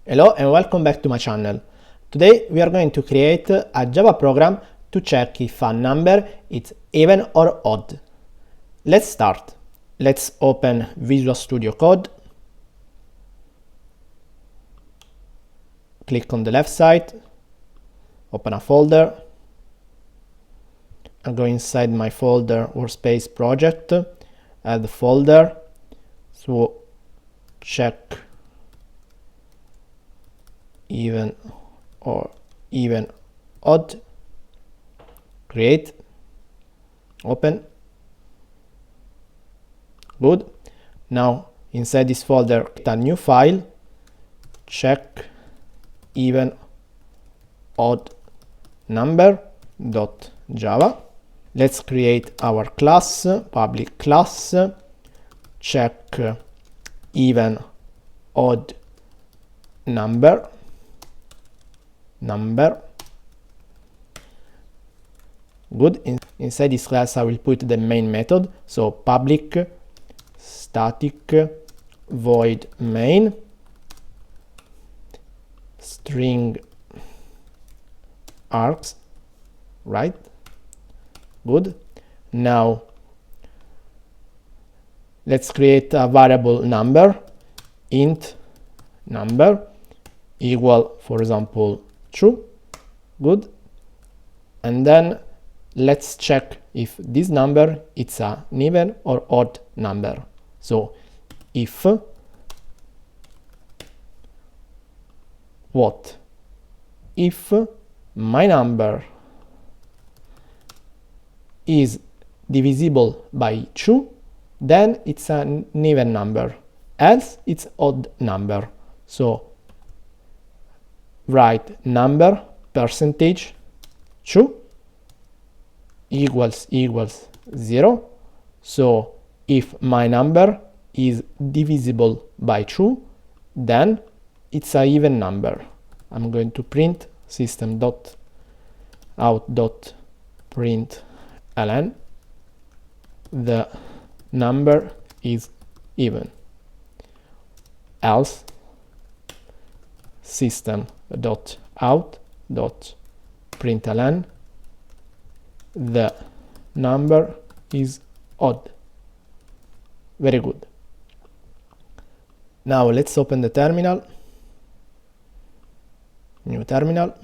Hello and welcome back to my channel. Today we are going to create a Java program to check if a number is even or odd. Let's start. Let's open Visual Studio Code. Click on the left side, open a folder. I'll go inside my folder workspace project, add the folder, so check even or even odd, create, open. Good. Now inside this folder create a new file, check even odd number.java. Let's create our class, public class, check even odd number. Good. Inside this class I will put the main method, so public static void main string args, right? Good. Now let's create a variable number, int number equal, for example, true. Good. And then let's check if this number is an even or odd number. So if what? If my number is divisible by 2, then it's an even number, else it's odd number. So write number percentage 2 equals 0. So if my number is divisible by 2, then it's an even number. I'm going to print system.out.println the number is even, else system.out.println the number is odd. Very good. Now let's open the terminal. New terminal.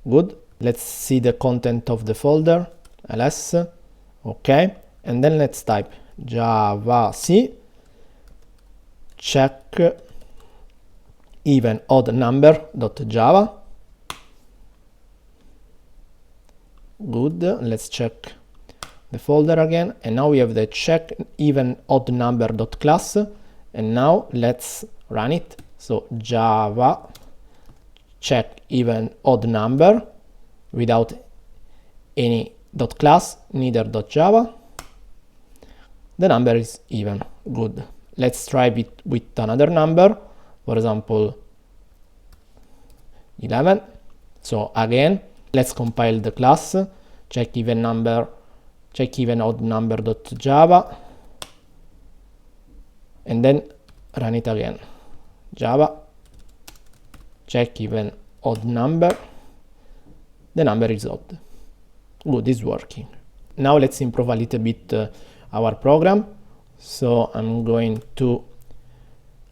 Good. Let's see the content of the folder, ls. Okay. And then let's type javac check even odd number.java. Good. Let's check the folder again, and now we have the check even odd number.class, and now let's run it. So java check even odd number without any .class, neither .java. The number is even. Good. Let's try it with another number, for example 11. So again, let's compile the class, check even odd number.java, and then run it again. Java check even odd number. The number is odd. Good, it's working. Now let's improve a little bit our program. So I'm going to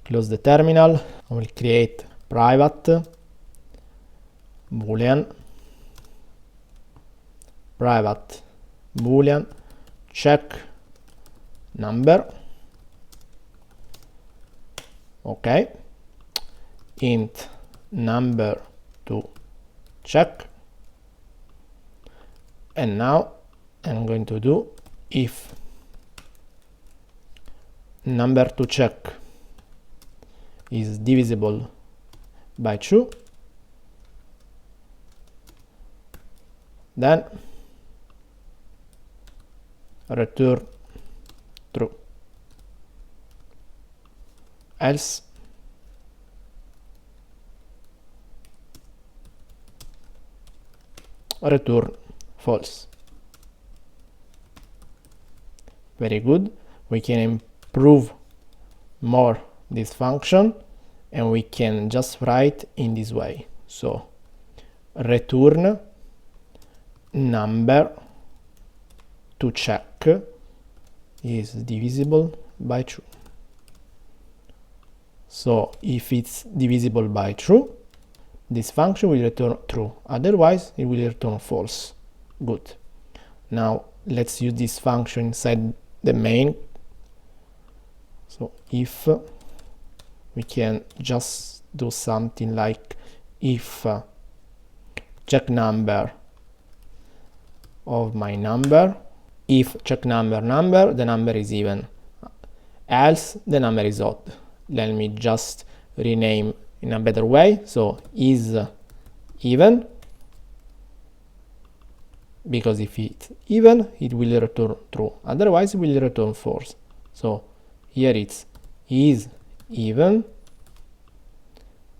close the terminal. I will create private boolean check number. Okay. Int number to check. And now I'm going to do if number to check is divisible by 2, then return true, else return false. Very good. We can improve more this function, and we can just write in this way. So return number to check is divisible by true. So if it's divisible by true, this function will return true, otherwise it will return false. Good. Now let's use this function inside the main. So if we can just do something like if check number of my number, if check number, the number is even, else the number is odd. Let me just rename in a better way. So is even, because if it's even it will return true, otherwise it will return false. So here it's is even,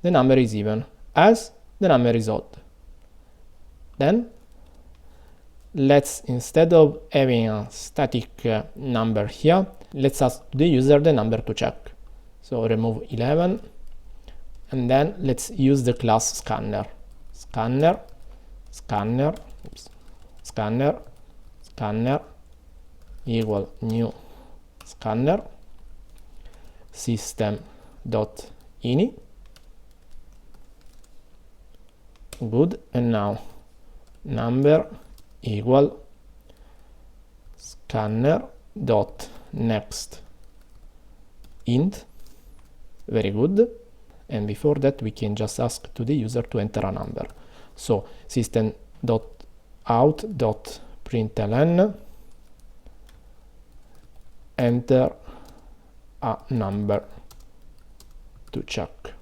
the number is even, else the number is odd. Then let's, instead of having a static number here, let's ask the user the number to check. So remove 11, and then let's use the class scanner. Scanner equal new scanner system.ini. Good. And now number equal scanner.next int. Very good. And before that we can just ask to the user to enter a number. So system.out.println enter a number to check.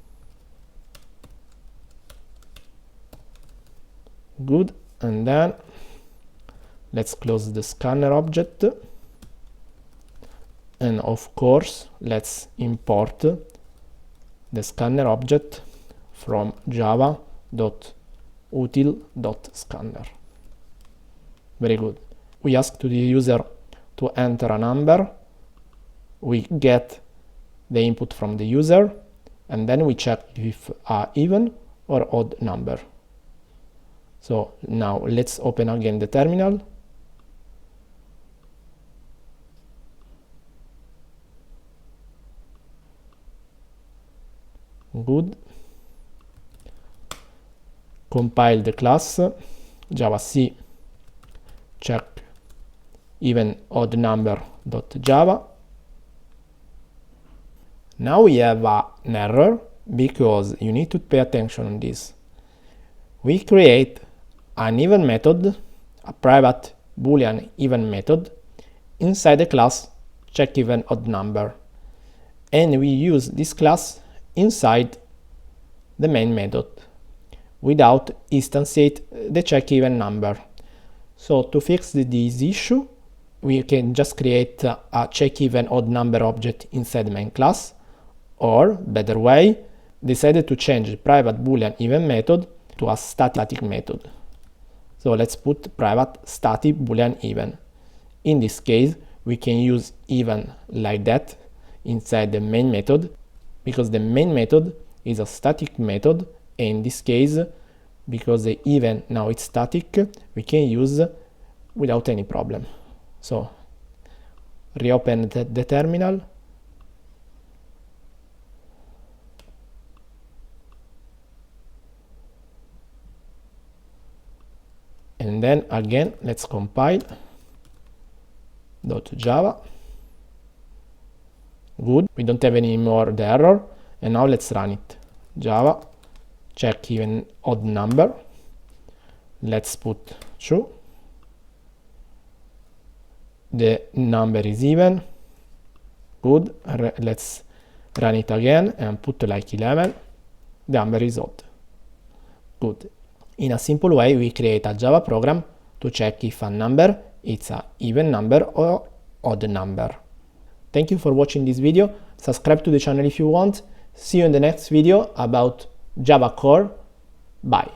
Good. And then let's close the scanner object, and of course let's import the scanner object from java.util.scanner. Very good. We ask to the user to enter a number, we get the input from the user, and then we check if even or odd number. So now let's open again the terminal. Good. Compile the class javac check even odd number.java. Now we have an error because you need to pay attention on this. We create an even method, a private boolean even method, inside the class CheckEvenOddNumber, and we use this class inside the main method without instantiate the CheckEvenNumber. So to fix this issue, we can just create a CheckEvenOddNumber object inside the main class, or better way, decided to change the private boolean even method to a static method. So let's put private static boolean even. In this case we can use even like that inside the main method, because the main method is a static method, and in this case, because the even now it's static, we can use without any problem. So reopen the terminal, and then again let's compile .java. Good, we don't have any more the error, and now let's run it. Java CheckEvenOddNumber, let's put true, the number is even. Good, let's run it again and put like 11, the number is odd. Good. In a simple way we create a Java program to check if a number is an even number or odd number. Thank you for watching this video. Subscribe to the channel if you want. See you in the next video about Java Core. Bye.